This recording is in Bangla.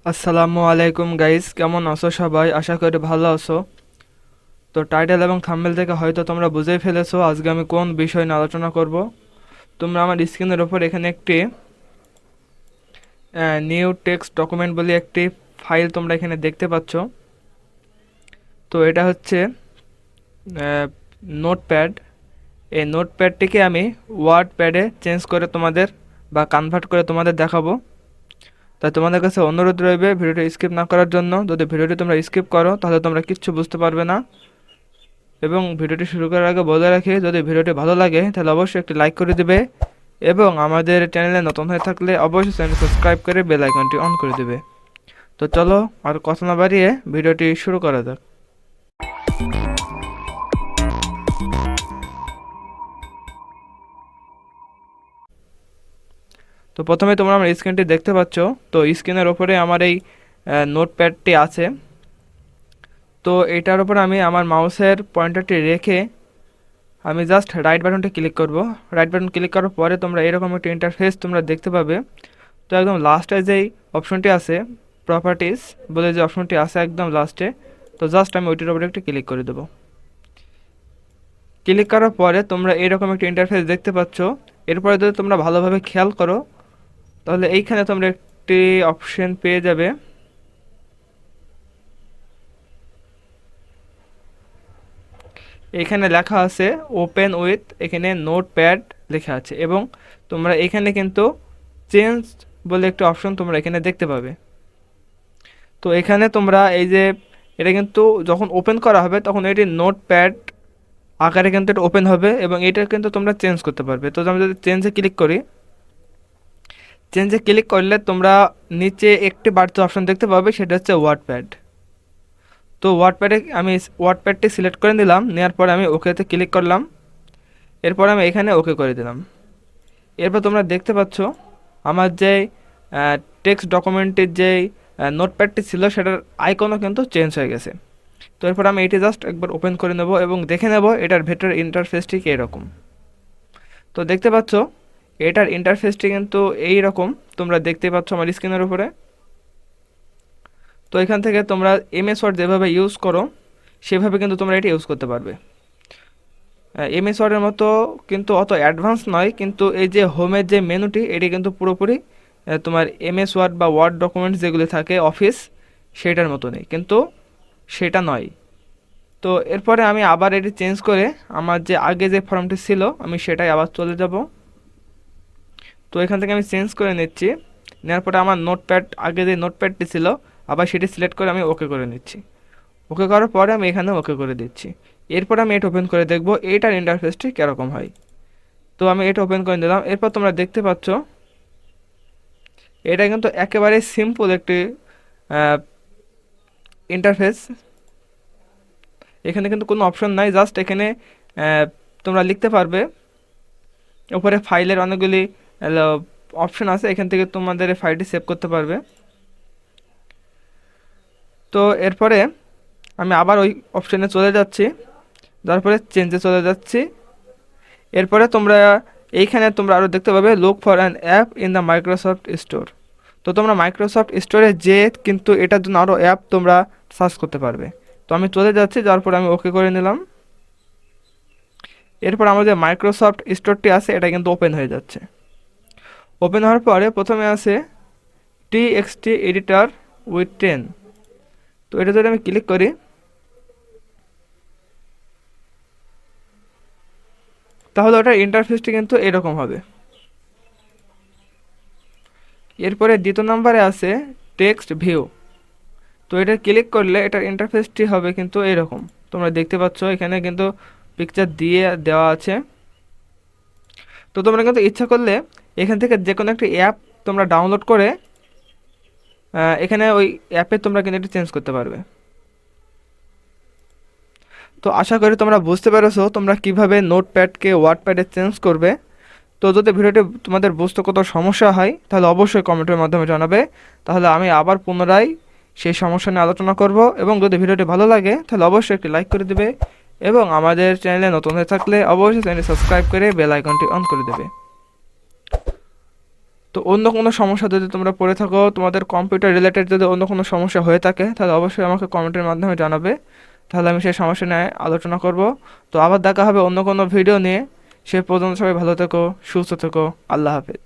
আসসালামু আলাইকুম গাইস, কেমন আছো সবাই? আশা করি ভালো আছো। তো টাইটেল এবং থাম্বনেল থেকে হয়তো তোমরা বুঝেই ফেলেছো আজকে আমি কোন বিষয় নিয়ে আলোচনা করব। তোমরা আমার স্ক্রিনের ওপর এখানে একটি নিউ টেক্সট ডকুমেন্ট বলে একটি ফাইল তোমরা এখানে দেখতে পাচ্ছ। তো এটা হচ্ছে নোটপ্যাড। এই নোটপ্যাডটিকে আমি ওয়ার্ডপ্যাডে চেঞ্জ করে তোমাদের বা কনভার্ট করে তোমাদের দেখাবো। তাই তোমাদের কাছে অনুরোধ রইবে ভিডিওটি স্কিপ না করার জন্য। যদি ভিডিওটি তোমরা স্কিপ করো তাহলে তোমরা কিচ্ছু বুঝতে পারবে না। এবং ভিডিওটি শুরু করার আগে বলে রাখি, যদি ভিডিওটি ভালো লাগে তাহলে অবশ্যই একটি লাইক করে দিবে এবং আমাদের চ্যানেলে নতুন হয়ে থাকলে অবশ্যই চ্যানেল সাবস্ক্রাইব করে বেল আইকনটি অন করে দিবে। তো চলো আর কথা না বাড়িয়ে ভিডিওটি শুরু করা যাক। তো প্রথমে তোমরা আমার স্ক্রিনটি দেখতে পাচ্ছ। তো স্ক্রিনের ওপরে আমার এই নোটপ্যাডটি আছে। তো এটার উপর আমি আমার মাউসের পয়েন্টারটি রেখে আমি জাস্ট রাইট বাটনটি ক্লিক করব। রাইট বাটন ক্লিক করার পরে তোমরা এরকম একটা ইন্টারফেস তোমরা দেখতে পাবে। তো একদম লাস্টে যেই অপশনটি আছে প্রপার্টিস বলে যে অপশনটি আছে একদম লাস্টে, তো জাস্ট আমি ওইটির উপরে একটু ক্লিক করে দেবো। ক্লিক করার পরে তোমরা এরকম একটা ইন্টারফেস দেখতে পাচ্ছ। এরপরে যদি তোমরা ভালোভাবে খেয়াল করো তাহলে এইখানে তোমরা একটি অপশন পেয়ে যাবে। এখানে লেখা আছে ওপেন উইথ, এখানে নোটপ্যাড লেখা আছে এবং তোমরা এখানে কিন্তু চেঞ্জ বলে একটা অপশন তোমরা এখানে দেখতে পাবে। তো এখানে তোমরা এই যে এটা কিন্তু যখন ওপেন করা হবে তখন এটি নোটপ্যাড আকারে কিন্তু এটা ওপেন হবে এবং এটা কিন্তু তোমরা চেঞ্জ করতে পারবে। তো আমি যদি চেঞ্জে ক্লিক করি, চেঞ্জে ক্লিক করলে তোমরা নিচে একটি বাড়তি অপশন দেখতে পাবে, সেটা হচ্ছে ওয়ার্ডপ্যাড। তো ওয়ার্ডপ্যাডে আমি ওয়ার্ডপ্যাডটি সিলেক্ট করে নিলাম, নেওয়ার পরে আমি ওকেতে ক্লিক করলাম। এরপর আমি এখানে ওকে করে দিলাম। এরপর তোমরা দেখতে পাচ্ছ আমার যে টেক্সট ডকুমেন্টের যে নোটপ্যাডটি ছিল সেটার আইকনও কিন্তু চেঞ্জ হয়ে গেছে। তো এরপর আমি এটি জাস্ট একবার ওপেন করে নেব এবং দেখে নেব এটার ভেতরের ইন্টারফেসটি কীরকম। তো দেখতে পাচ্ছ এটার ইন্টারফেসটি কিন্তু এই রকম, তোমরা দেখতে পাচ্ছ আমার স্ক্রিনের উপরে। তো এখান থেকে তোমরা এমএস ওয়ার্ড যেভাবে ইউজ করো সেভাবে কিন্তু তোমরা এটি ইউজ করতে পারবে। এমএস ওয়ার্ডের মতো কিন্তু অত অ্যাডভান্স নয়, কিন্তু এই যে হোমের যে মেনুটি এটি কিন্তু পুরোপুরি তোমার এমএস ওয়ার্ড বা ওয়ার্ড ডকুমেন্টস যেগুলি থাকে অফিস সেটার মতো নেই, কিন্তু সেটা নয়। তো এরপরে আমি আবার এটি চেঞ্জ করে আমার যে আগে যে ফর্মটি ছিল আমি সেটাই আবার চলে যাব। তো এখান থেকে আমি চেঞ্জ করে নিচ্ছি। নেওয়ার পরে আমার নোটপ্যাড আগে যে নোটপ্যাডটি ছিল আবার সেটি সিলেক্ট করে আমি ওকে করে নিচ্ছি। ওকে করার পরে আমি এখানে ওকে করে দিচ্ছি। এরপর আমি এটা ওপেন করে দেখব এটার ইন্টারফেসটি কীরকম হয়। তো আমি এটা ওপেন করে দিলাম। এরপর তোমরা দেখতে পাচ্ছ এটা কিন্তু একেবারে সিম্পল একটি ইন্টারফেস। এখানে কিন্তু কোনো অপশন নাই, জাস্ট এখানে তোমরা লিখতে পারবে। উপরে ফাইলের অনেকগুলি অপশন আছে, এখান থেকে তোমাদের ফাইলটি সেভ করতে পারবে। তো এরপরে আমি আবার ওই অপশানে চলে যাচ্ছি, তারপরে চেঞ্জে চলে যাচ্ছি। এরপরে তোমরা এইখানে তোমরা আরও দেখতে পাবে look for an app in the Microsoft store. তো তোমরা মাইক্রোসফট স্টোরে যে কিন্তু এটার জন্য আরও অ্যাপ তোমরা সার্চ করতে পারবে। তো আমি চলে যাচ্ছি, যাওয়ার পর আমি ওকে করে নিলাম। এরপর আমাদের মাইক্রোসফট স্টোরটি আছে এটা কিন্তু ওপেন হয়ে যাচ্ছে। ওপেন হওয়ার পরে প্রথমে আছে টিএক্সটি এডিটর উইথ 10। তো এটা যদি আমি ক্লিক করি তাহলে ওটার ইন্টারফেসটি কিন্তু এরকম হবে। এরপরে দ্বিতীয় নম্বরে আছে টেক্সট ভিউ। তো এটা ক্লিক করলে এটার ইন্টারফেসটি হবে কিন্তু এরকম, তোমরা দেখতে পাচ্ছ এখানে কিন্তু পিকচার দিয়ে দেওয়া আছে। তো তোমরা কিন্তু ইচ্ছা করলে এখান থেকে যে কোনো একটি অ্যাপ তোমরা ডাউনলোড করে এখানে ওই অ্যাপে তোমরা কিন্তু এটা চেঞ্জ করতে পারবে। তো আশা করি তোমরা বুঝতে পেরেছো তোমরা কিভাবে নোটপ্যাডকে ওয়ার্ডপ্যাডে চেঞ্জ করবে। তো যদি ভিডিওটি তোমাদের বুঝতে কত সমস্যা হয় তাহলে অবশ্যই কমেন্টের মাধ্যমে জানাবে, তাহলে আমি আবার পুনরায় সেই সমস্যা নিয়ে আলোচনা করব। এবং যদি ভিডিওটি ভালো লাগে তাহলে অবশ্যই একটি লাইক করে দেবে এবং আমাদের চ্যানেলে নতুন হয়ে থাকলে অবশ্যই চ্যানেলটি সাবস্ক্রাইব করে বেল আইকনটি অন করে দেবে। তো অন্য কোনো সমস্যা যদি তোমরা পড়ে থাকো, তোমাদের কম্পিউটার রিলেটেড যদি অন্য কোনো সমস্যা হয়ে থাকে, তাহলে অবশ্যই আমাকে কমেন্টের মাধ্যমে জানাবে, তাহলে আমি সেই সমস্যা নিয়ে আলোচনা করব। তো আবার দেখা হবে অন্য কোনো ভিডিও নিয়ে। সে পর্যন্ত সবাই ভালো থেকো, সুস্থ থেকো, আল্লাহ হাফেজ।